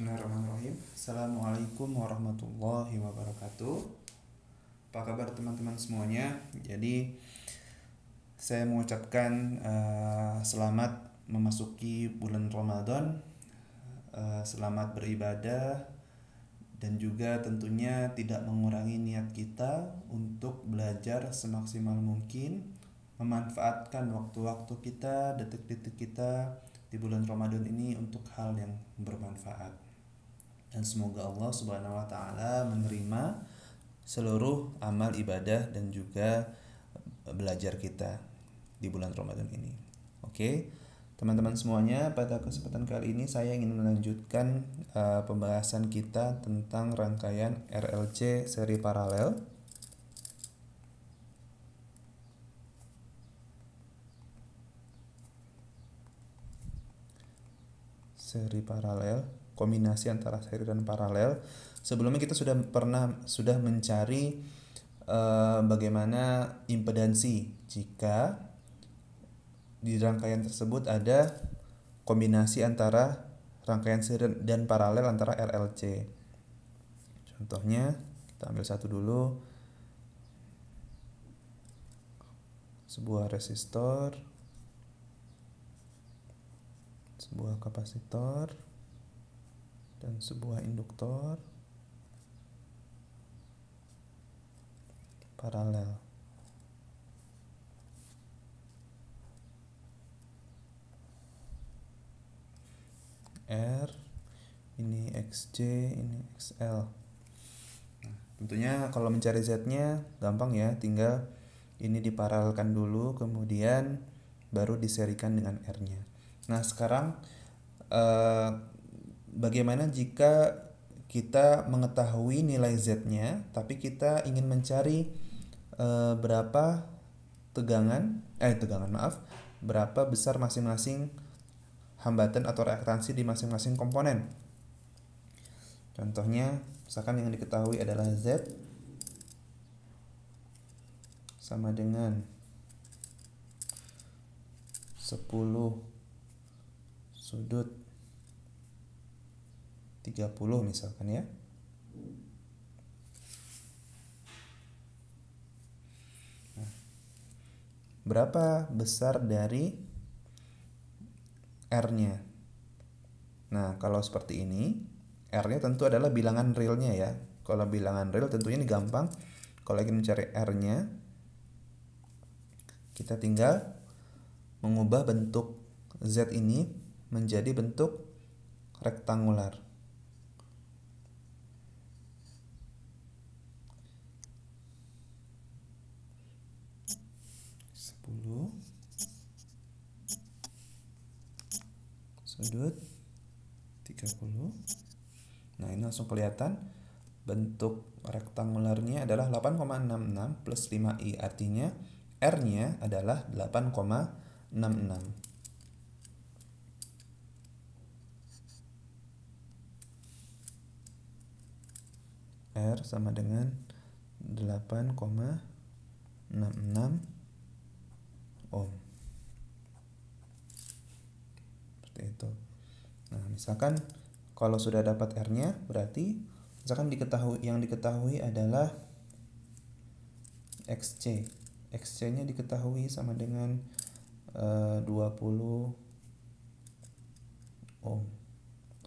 Bismillahirrahmanirrahim. Assalamualaikum warahmatullahi wabarakatuh. Apa kabar teman-teman semuanya? Jadi saya mengucapkan selamat memasuki bulan Ramadan, selamat beribadah, dan juga tentunya tidak mengurangi niat kita untuk belajar semaksimal mungkin, memanfaatkan waktu-waktu kita, detik-detik kita di bulan Ramadan ini untuk hal yang bermanfaat. Dan semoga Allah Subhanahu wa taala menerima seluruh amal ibadah dan juga belajar kita di bulan Ramadan ini. Oke, teman-teman semuanya, pada kesempatan kali ini saya ingin melanjutkan pembahasan kita tentang rangkaian RLC seri paralel. Seri paralel, kombinasi antara seri dan paralel. Sebelumnya kita sudah mencari bagaimana impedansi jika di rangkaian tersebut ada kombinasi antara rangkaian seri dan paralel antara RLC. Contohnya kita ambil satu dulu, sebuah resistor, sebuah kapasitor, dan sebuah induktor paralel. R, ini XC, ini XL. Nah, tentunya kalau mencari Z-nya gampang ya, tinggal ini diparalelkan dulu, kemudian baru diserikan dengan R-nya. Nah, sekarang bagaimana jika kita mengetahui nilai Z-nya, tapi kita ingin mencari berapa berapa besar masing-masing hambatan atau reaktansi di masing-masing komponen. Contohnya, misalkan yang diketahui adalah Z sama dengan 10 sudut 30 misalkan ya. Nah, berapa besar dari R-nya? Nah, kalau seperti ini, R-nya tentu adalah bilangan realnya ya. Kalau bilangan real tentunya ini gampang. Kalau ingin mencari R-nya, kita tinggal mengubah bentuk Z ini menjadi bentuk rektangular. Sudut 30. Nah, ini langsung kelihatan bentuk rektangularnya adalah 8,66 plus 5i, artinya R-nya adalah 8,66. R sama dengan 8,66 ohm. Seperti itu. Nah, misalkan kalau sudah dapat R-nya, berarti misalkan yang diketahui adalah XC. XC-nya diketahui sama dengan 20 ohm.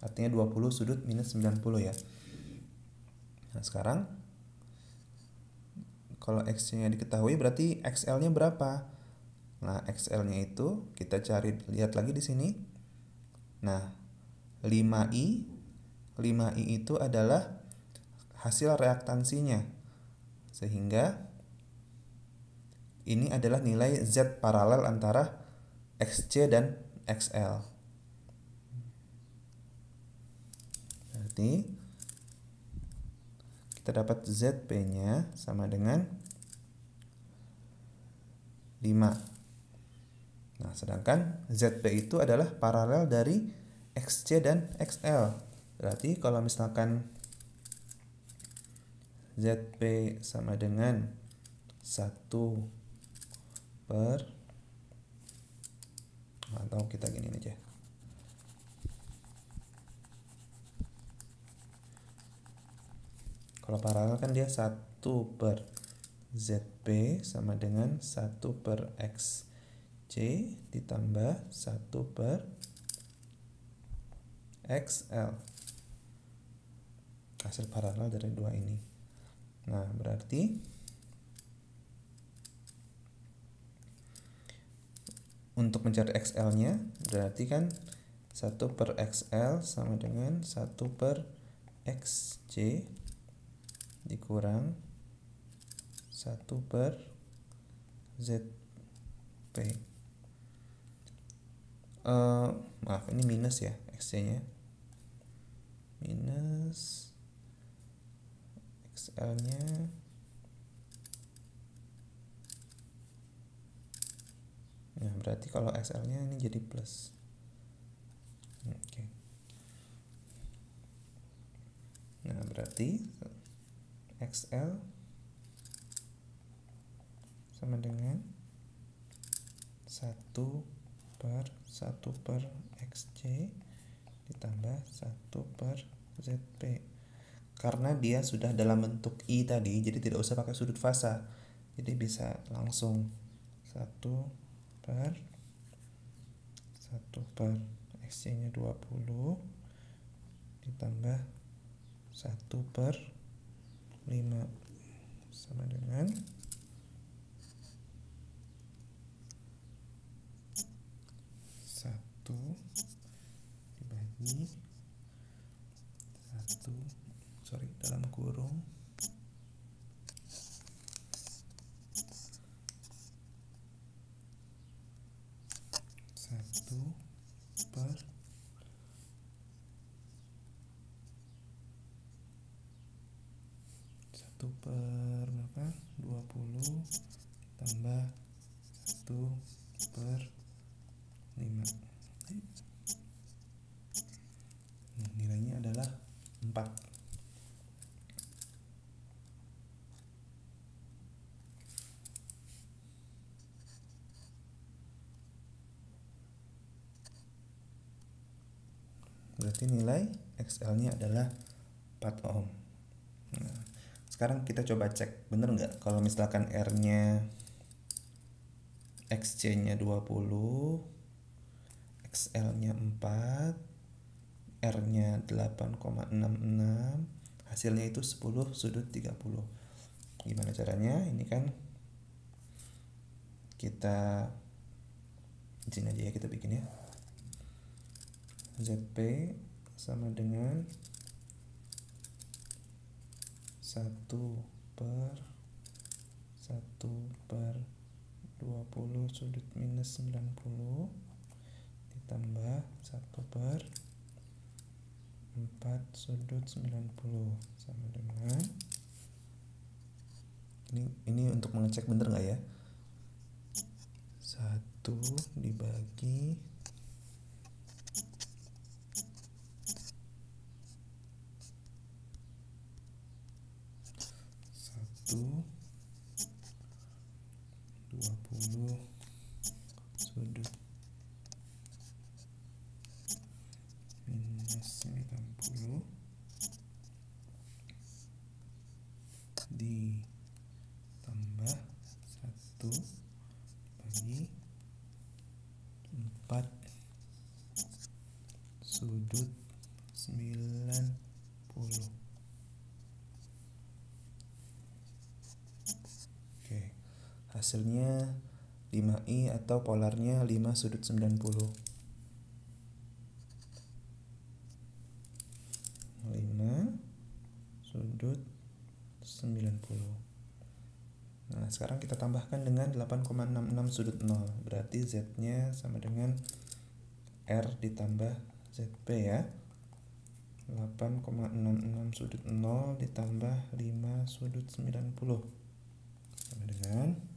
Artinya 20 sudut minus 90 ya. Nah, sekarang kalau XC-nya diketahui, berarti XL-nya berapa? Nah, XL-nya itu kita lihat lagi di sini. Nah, 5i itu adalah hasil reaktansinya. Sehingga ini adalah nilai Z paralel antara XC dan XL. Berarti kita dapat ZP-nya sama dengan 5. Nah, sedangkan ZP itu adalah paralel dari XC dan XL. Berarti kalau misalkan ZP sama dengan 1 per, atau kita gini aja, Kalau paralel kan dia 1 per ZP sama dengan 1 per XC ditambah 1 per XL. Hasil paralel dari dua ini. Nah, berarti untuk mencari XL-nya berarti kan 1 per XL sama dengan 1 per XC dikurang 1 per ZP. Maaf, ini minus ya, XC-nya. Minus XL-nya nah, berarti kalau XL-nya ini jadi plus. Oke. Nah, berarti XL sama dengan 1 per XC ditambah 1 per ZP. Karena dia sudah dalam bentuk I tadi, jadi tidak usah pakai sudut fasa. Jadi bisa langsung 1 per XC-nya 20 ditambah 1 per 5 sama dengan 1 dibagi 1 dalam kurung 1 per 1 per berapa? 20 tambah 1 per 5. Nilainya adalah 4. Berarti nilai XL-nya adalah 4 ohm. Nah, sekarang kita coba cek bener nggak kalau misalkan R-nya XC-nya 20, XL-nya 4, R-nya 8,66, hasilnya itu 10 sudut 30. Gimana caranya? Ini kan kita izin aja ya, kita bikin ya. ZP sama dengan 1 per 20 sudut minus 90 ditambah 1 per 4 sudut 90 sama dengan ini untuk mengecek bener nggak ya, 1 dibagi 20 sudut minus 90 ditambah 1 bagi 4 sudut 90. Hasilnya 5I atau polarnya 5 sudut 90. 5 sudut 90. Nah, sekarang kita tambahkan dengan 8,66 sudut 0. Berarti Z-nya sama dengan R ditambah ZP ya. 8,66 sudut 0 ditambah 5 sudut 90. Sama dengan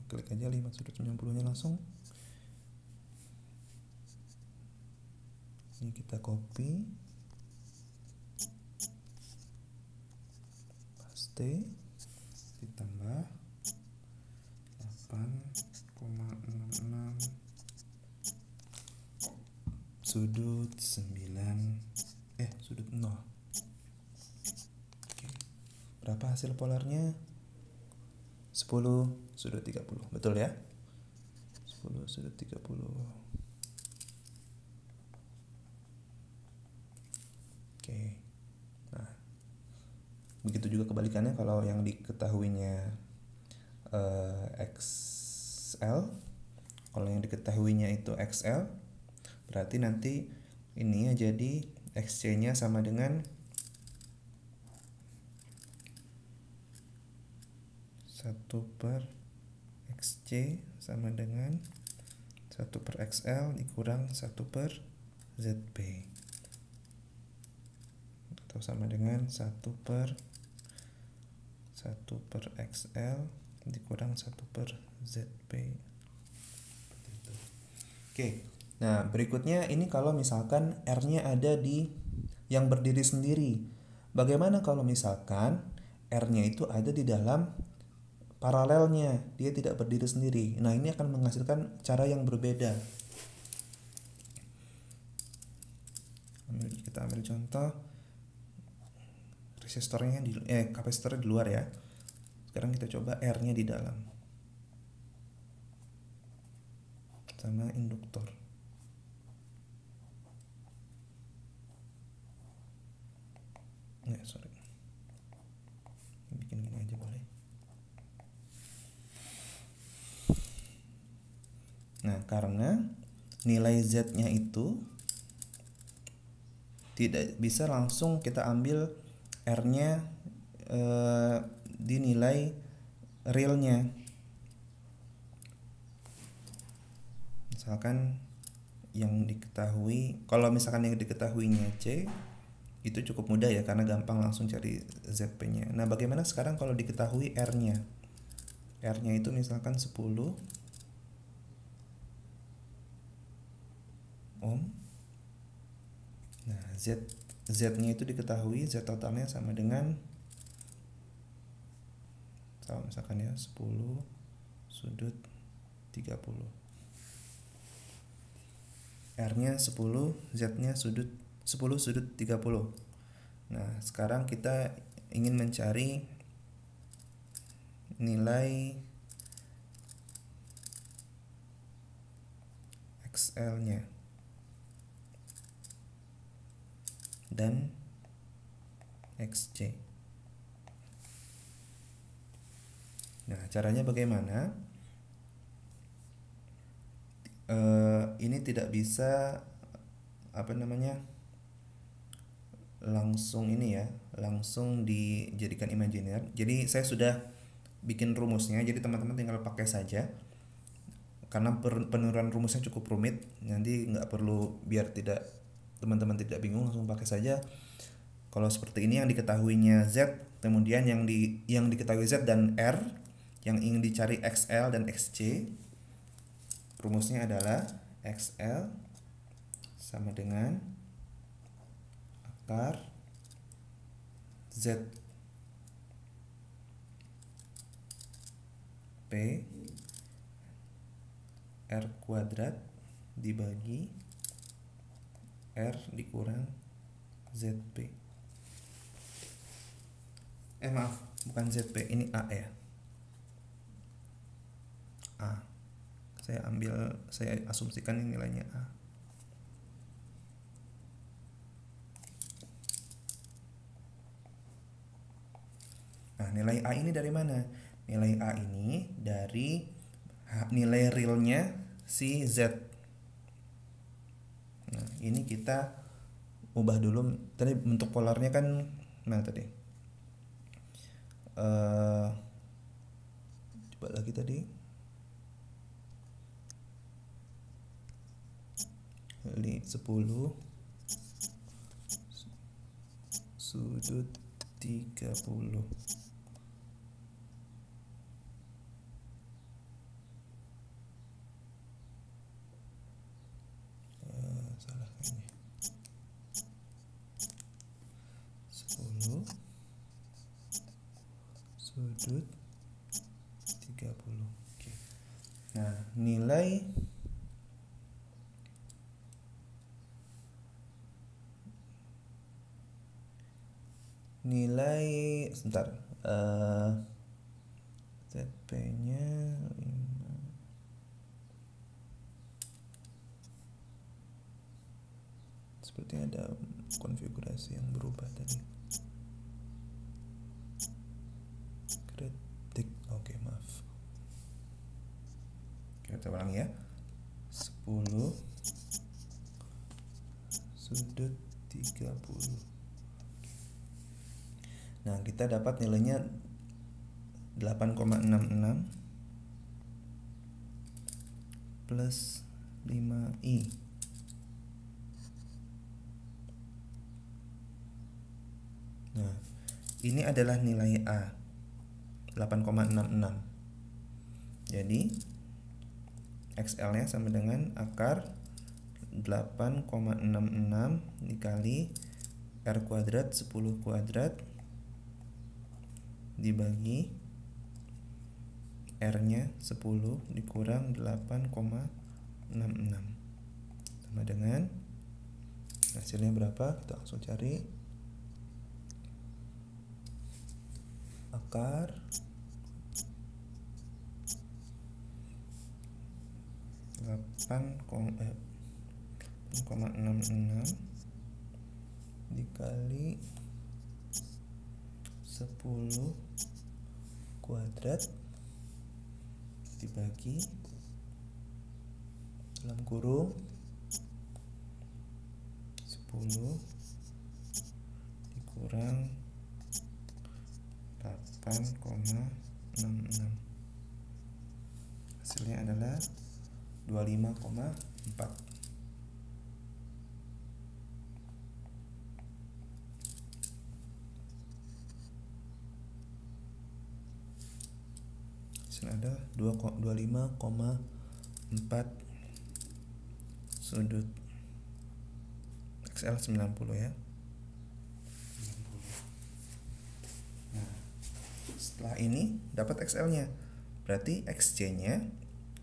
klik aja 5 sudut 90 nya langsung. Ini kita copy, paste, ditambah 8,66 sudut 9 sudut 0. Oke. Berapa hasil polarnya? 10 sudut 30. Betul ya? 10 sudut 30. Oke. Nah, begitu juga kebalikannya kalau yang diketahuinya XL. Kalau yang diketahuinya itu XL, berarti nanti ini ya jadi XC-nya sama dengan 1/XC sama dengan 1/XL dikurang 1/ZB, atau sama dengan 1/XL dikurang 1/ZB. Oke. Nah, berikutnya ini kalau misalkan R-nya ada di yang berdiri sendiri. Bagaimana kalau misalkan R-nya itu ada di dalam paralelnya, dia tidak berdiri sendiri. Nah, ini akan menghasilkan cara yang berbeda. Kita ambil contoh resistornya kapasitornya di luar ya. Sekarang kita coba R-nya di dalam. Sama induktor. Sorry. Bikin gini aja boleh. Nah, karena nilai Z-nya itu tidak bisa langsung kita ambil R-nya di nilai realnya. Misalkan yang diketahui, kalau misalkan yang diketahuinya C, itu cukup mudah ya karena gampang langsung cari ZP-nya. Nah, bagaimana sekarang kalau diketahui R-nya? R-nya itu misalkan 10 ohm. Nah, Z-nya itu diketahui, Z totalnya sama dengan misalkan ya 10 sudut 30. R-nya 10, Z-nya 10 sudut 30. Nah, sekarang kita ingin mencari nilai XL-nya dan XC. Nah, caranya bagaimana? Ini tidak bisa langsung dijadikan imajiner. Jadi saya sudah bikin rumusnya, jadi teman-teman tinggal pakai saja. Karena penurunan rumusnya cukup rumit, nanti nggak perlu, biar teman-teman tidak bingung, langsung pakai saja. Kalau seperti ini yang diketahuinya Z, kemudian yang diketahui Z dan R, yang ingin dicari XL dan XC. Rumusnya adalah XL sama dengan akar Z P R kuadrat dibagi R dikurang ZP. Maaf, bukan ZP, ini A ya. A. Saya asumsikan ini nilainya A. Nah, nilai A ini dari mana? Nilai A ini dari nilai realnya si Z. Nah, ini kita ubah dulu. Tadi bentuk polarnya kan mana tadi? Coba lagi tadi. Ini 10 sudut 30. Salah kayaknya. 10 sudut 30. Oke. Nah, nilai nilai sebentar, ZP nya 5. Seperti ada konfigurasi yang berubah tadi. Kritik, oke, maaf. Kita ulang ya. 10 sudut 30. Nah, kita dapat nilainya 8,66 plus 5i. Nah, ini adalah nilai A, 8,66. Jadi XL-nya sama dengan akar 8,66 dikali R kuadrat 10 kuadrat dibagi R-nya 10 dikurang 8,66 sama dengan, hasilnya berapa? Kita langsung cari. Akar 8,66 dikali 10 kuadrat dibagi dalam kurung 10 dikurang 8,66. Hasilnya adalah 25,4. Hasilnya ada 25,4 sudut XL 90 ya. Nah, setelah ini dapat XL-nya. Berarti XC-nya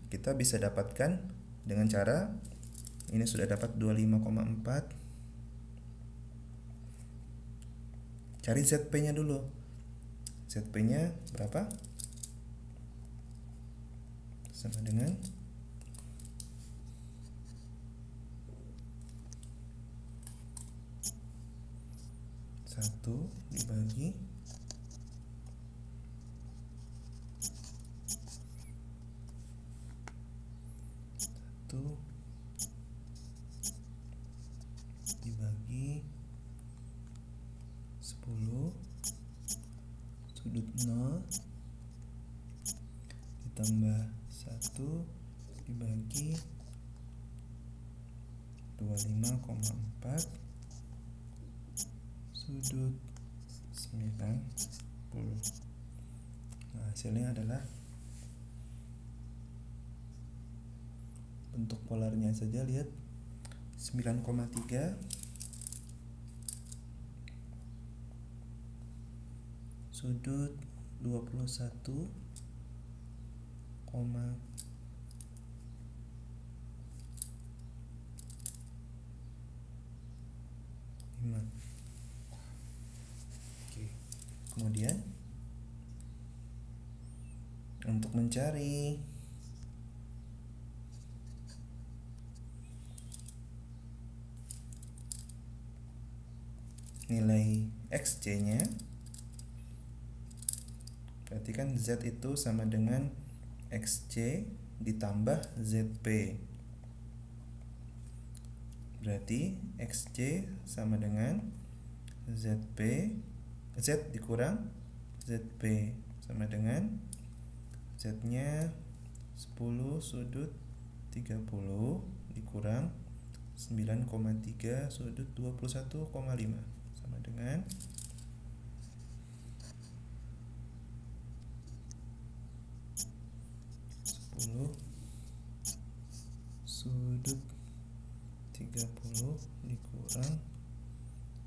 kita bisa dapatkan dengan cara ini, sudah dapat 25,4. Cari ZP-nya dulu. ZP-nya berapa? Sama dengan 1 dibagi 1 dibagi 10 sudut 0 ditambah 1 dibagi 25,4 sudut 90. Nah, hasilnya adalah, bentuk polarnya saja lihat, 9,3 sudut 21,5. Oke. Kemudian untuk mencari nilai XC-nya, berarti kan Z itu sama dengan XC ditambah ZP. Berarti XC sama dengan ZP, Z dikurang ZP sama dengan Z-nya 10 sudut 30 dikurang 9,3 sudut 21,5 sama dengan 10 sudut 30 dikurang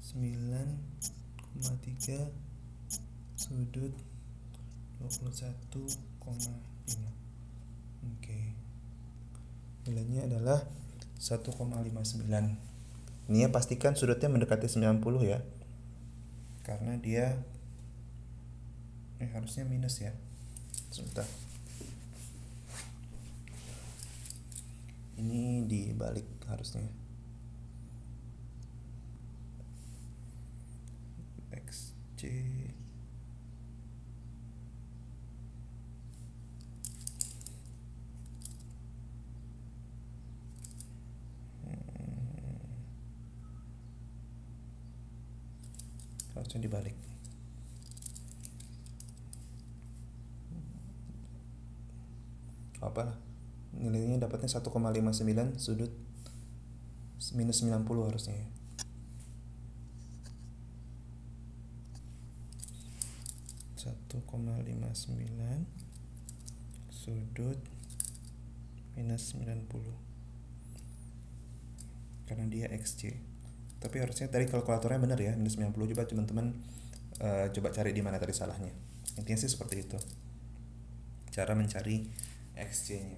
9,3 sudut 21,5. Oke. Nilainya adalah 1,59. Ini ya, pastikan sudutnya mendekati 90 ya. karena dia harusnya minus ya. Sebentar, ini dibalik harusnya. XC harusnya dibalik. Apalah, nilainya dapatnya 1,59 sudut minus 90 harusnya ya. 1,59 sudut minus 90 karena dia XC. Tapi harusnya tadi kalkulatornya benar ya, minus 90. Coba teman-teman coba cari di mana tadi salahnya. Intinya sih seperti itu cara mencari XC-nya.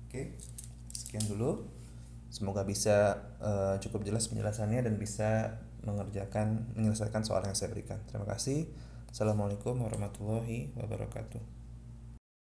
Oke, sekian dulu. Semoga bisa cukup jelas penjelasannya dan bisa menyelesaikan soal yang saya berikan. Terima kasih. Assalamualaikum warahmatullahi wabarakatuh.